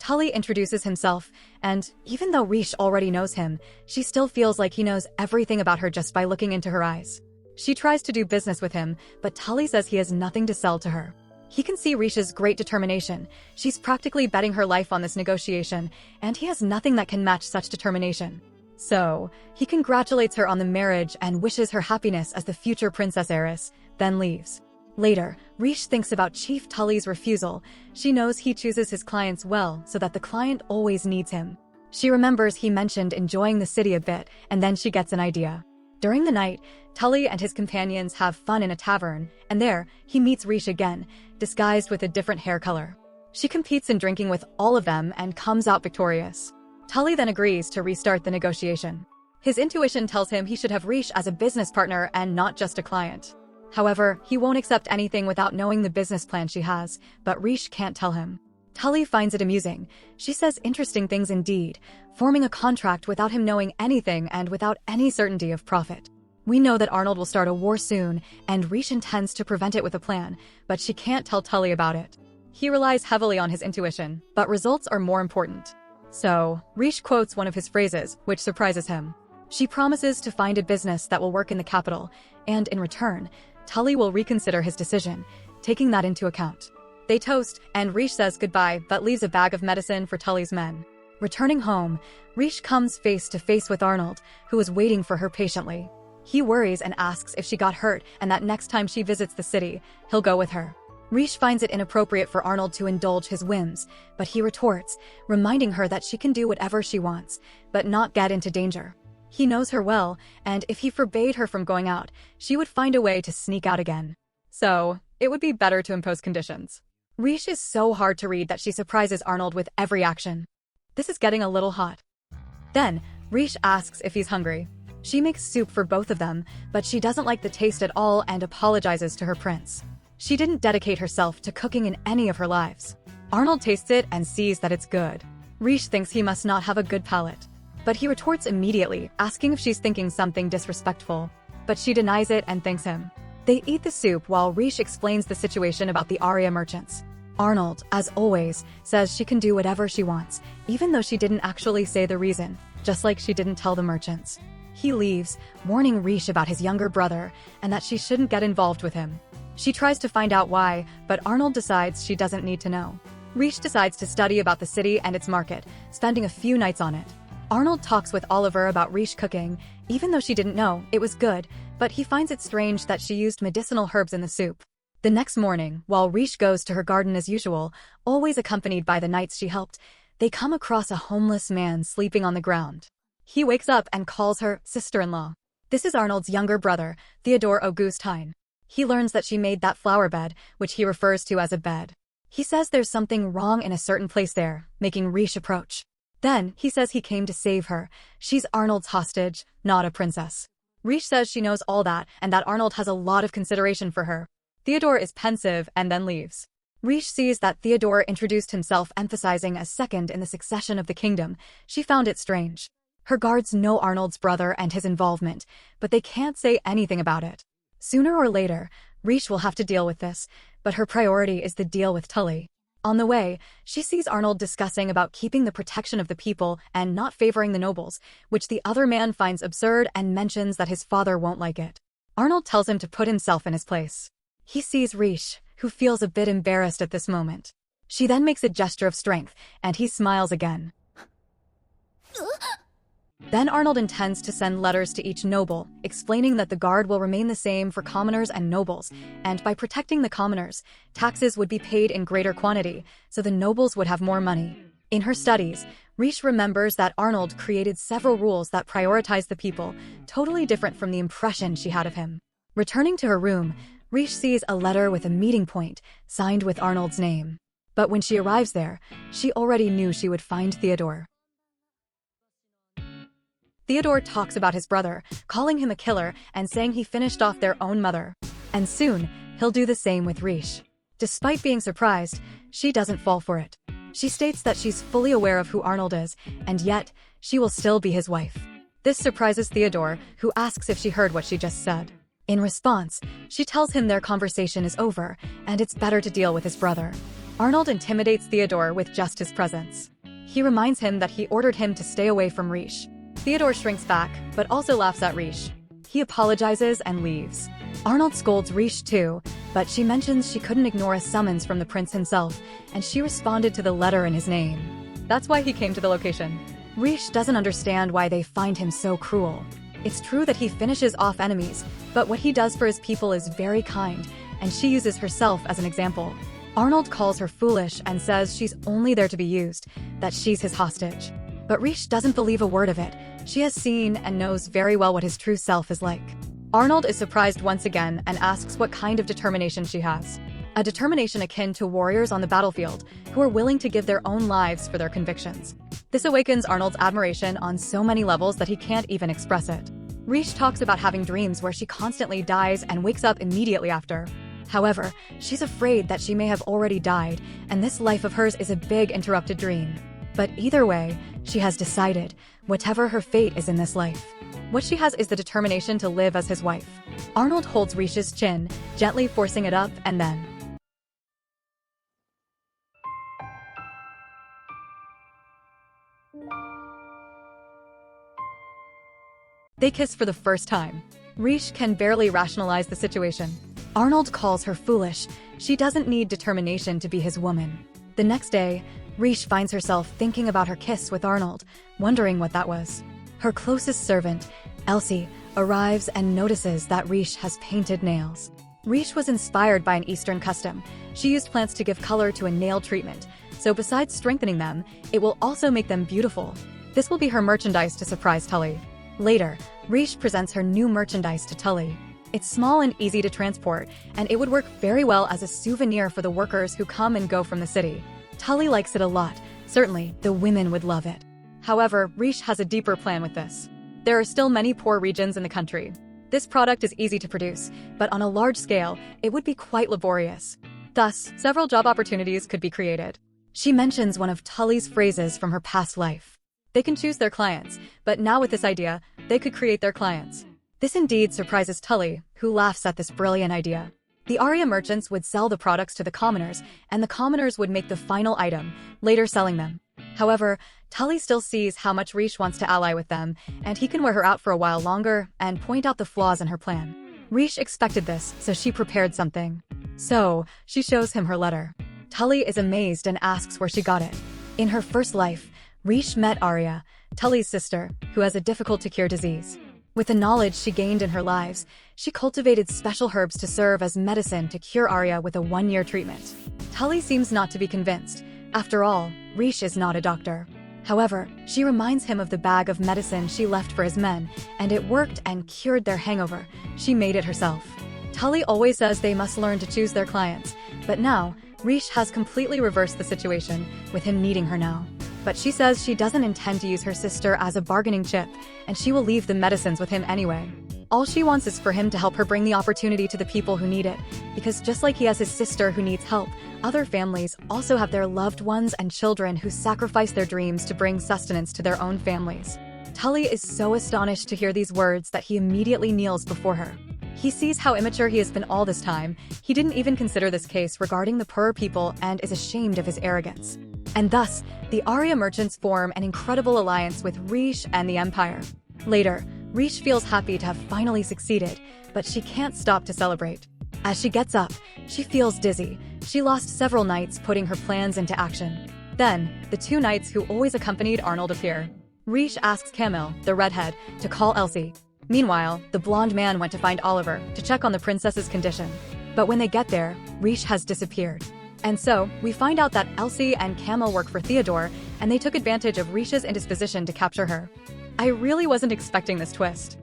Tully introduces himself, and even though Rishe already knows him, she still feels like he knows everything about her just by looking into her eyes. She tries to do business with him, but Tully says he has nothing to sell to her. He can see Rishe's great determination. She's practically betting her life on this negotiation, and he has nothing that can match such determination. So, he congratulates her on the marriage and wishes her happiness as the future princess heiress, then leaves. Later, Rishe thinks about Chief Tully's refusal. She knows he chooses his clients well so that the client always needs him. She remembers he mentioned enjoying the city a bit, and then she gets an idea. During the night, Tully and his companions have fun in a tavern, and there, he meets Rishe again, disguised with a different hair color. She competes in drinking with all of them and comes out victorious. Tully then agrees to restart the negotiation. His intuition tells him he should have Rishe as a business partner and not just a client. However, he won't accept anything without knowing the business plan she has, but Rishe can't tell him. Tully finds it amusing. She says interesting things indeed, forming a contract without him knowing anything and without any certainty of profit. We know that Arnold will start a war soon, and Rishe intends to prevent it with a plan, but she can't tell Tully about it. He relies heavily on his intuition, but results are more important. So, Rishe quotes one of his phrases, which surprises him. She promises to find a business that will work in the capital, and in return, Tully will reconsider his decision, taking that into account. They toast, and Rishe says goodbye but leaves a bag of medicine for Tully's men. Returning home, Rishe comes face to face with Arnold, who is waiting for her patiently. He worries and asks if she got hurt and that next time she visits the city, he'll go with her. Rishe finds it inappropriate for Arnold to indulge his whims, but he retorts, reminding her that she can do whatever she wants, but not get into danger. He knows her well, and if he forbade her from going out, she would find a way to sneak out again. So, it would be better to impose conditions. Rishe is so hard to read that she surprises Arnold with every action. This is getting a little hot. Then, Rishe asks if he's hungry. She makes soup for both of them, but she doesn't like the taste at all and apologizes to her prince. She didn't dedicate herself to cooking in any of her lives. Arnold tastes it and sees that it's good. Rishe thinks he must not have a good palate. But he retorts immediately, asking if she's thinking something disrespectful. But she denies it and thanks him. They eat the soup while Rishe explains the situation about the Arya merchants. Arnold, as always, says she can do whatever she wants, even though she didn't actually say the reason, just like she didn't tell the merchants. He leaves, warning Rishe about his younger brother and that she shouldn't get involved with him. She tries to find out why, but Arnold decides she doesn't need to know. Rishe decides to study about the city and its market, spending a few nights on it. Arnold talks with Oliver about Rishe cooking, even though she didn't know it was good, but he finds it strange that she used medicinal herbs in the soup. The next morning, while Rishe goes to her garden as usual, always accompanied by the knights she helped, they come across a homeless man sleeping on the ground. He wakes up and calls her sister-in-law. This is Arnold's younger brother, Theodore Augustine. He learns that she made that flower bed, which he refers to as a bed. He says there's something wrong in a certain place there, making Rishe approach. Then, he says he came to save her. She's Arnold's hostage, not a princess. Rishe says she knows all that and that Arnold has a lot of consideration for her. Theodore is pensive and then leaves. Rishe sees that Theodore introduced himself emphasizing as second in the succession of the kingdom. She found it strange. Her guards know Arnold's brother and his involvement, but they can't say anything about it. Sooner or later, Rishe will have to deal with this, but her priority is the deal with Tully. On the way, she sees Arnold discussing about keeping the protection of the people and not favoring the nobles, which the other man finds absurd and mentions that his father won't like it. Arnold tells him to put himself in his place. He sees Rishe, who feels a bit embarrassed at this moment. She then makes a gesture of strength, and he smiles again. Then Arnold intends to send letters to each noble, explaining that the guard will remain the same for commoners and nobles, and by protecting the commoners, taxes would be paid in greater quantity, so the nobles would have more money. In her studies, Rishe remembers that Arnold created several rules that prioritize the people, totally different from the impression she had of him. Returning to her room, Rishe sees a letter with a meeting point, signed with Arnold's name. But when she arrives there, she already knew she would find Theodore. Theodore talks about his brother, calling him a killer and saying he finished off their own mother. And soon, he'll do the same with Rishe. Despite being surprised, she doesn't fall for it. She states that she's fully aware of who Arnold is, and yet, she will still be his wife. This surprises Theodore, who asks if she heard what she just said. In response, she tells him their conversation is over, and it's better to deal with his brother. Arnold intimidates Theodore with just his presence. He reminds him that he ordered him to stay away from Rishe. Theodore shrinks back, but also laughs at Rishe. He apologizes and leaves. Arnold scolds Rishe too, but she mentions she couldn't ignore a summons from the prince himself, and she responded to the letter in his name. That's why he came to the location. Rishe doesn't understand why they find him so cruel. It's true that he finishes off enemies, but what he does for his people is very kind, and she uses herself as an example. Arnold calls her foolish and says she's only there to be used, that she's his hostage. But Rishe doesn't believe a word of it. She has seen and knows very well what his true self is like. Arnold is surprised once again and asks what kind of determination she has. A determination akin to warriors on the battlefield, who are willing to give their own lives for their convictions. This awakens Arnold's admiration on so many levels that he can't even express it. Rishe talks about having dreams where she constantly dies and wakes up immediately after. However, she's afraid that she may have already died, and this life of hers is a big interrupted dream. But either way, she has decided, whatever her fate is in this life. What she has is the determination to live as his wife. Arnold holds Rishe's chin, gently forcing it up, and then they kiss for the first time. Rishe can barely rationalize the situation. Arnold calls her foolish. She doesn't need determination to be his woman. The next day, Rishe finds herself thinking about her kiss with Arnold, wondering what that was. Her closest servant, Elsie, arrives and notices that Rishe has painted nails. Rishe was inspired by an Eastern custom. She used plants to give color to a nail treatment, so besides strengthening them, it will also make them beautiful. This will be her merchandise to surprise Tully. Later, Rishe presents her new merchandise to Tully. It's small and easy to transport, and it would work very well as a souvenir for the workers who come and go from the city. Tully likes it a lot. Certainly, the women would love it. However, Rishe has a deeper plan with this. There are still many poor regions in the country. This product is easy to produce, but on a large scale, it would be quite laborious. Thus, several job opportunities could be created. She mentions one of Tully's phrases from her past life. They can choose their clients, but now with this idea, they could create their clients. This indeed surprises Tully, who laughs at this brilliant idea. The Arya merchants would sell the products to the commoners, and the commoners would make the final item, later selling them. However, Tully still sees how much Rishe wants to ally with them, and he can wear her out for a while longer and point out the flaws in her plan. Rishe expected this, so she prepared something. So, she shows him her letter. Tully is amazed and asks where she got it. In her first life, Rishe met Arya, Tully's sister, who has a difficult-to-cure disease. With the knowledge she gained in her lives, she cultivated special herbs to serve as medicine to cure Arya with a 1-year treatment. Tully seems not to be convinced. After all, Rishe is not a doctor. However, she reminds him of the bag of medicine she left for his men, and it worked and cured their hangover. She made it herself. Tully always says they must learn to choose their clients, but now, Rishe has completely reversed the situation, with him needing her now. But she says she doesn't intend to use her sister as a bargaining chip, and she will leave the medicines with him anyway. All she wants is for him to help her bring the opportunity to the people who need it, because just like he has his sister who needs help, other families also have their loved ones and children who sacrifice their dreams to bring sustenance to their own families. Tully is so astonished to hear these words that he immediately kneels before her. He sees how immature he has been all this time. He didn't even consider this case regarding the poorer people and is ashamed of his arrogance. And thus, the Arya merchants form an incredible alliance with Rishe and the Empire. Later, Rishe feels happy to have finally succeeded, but she can't stop to celebrate. As she gets up, she feels dizzy. She lost several nights putting her plans into action. Then, the 2 knights who always accompanied Arnold appear. Rishe asks Camille, the redhead, to call Elsie. Meanwhile, the blonde man went to find Oliver to check on the princess's condition. But when they get there, Rishe has disappeared. And so, we find out that Elsie and Camille work for Theodore, and they took advantage of Rishe's indisposition to capture her. I really wasn't expecting this twist.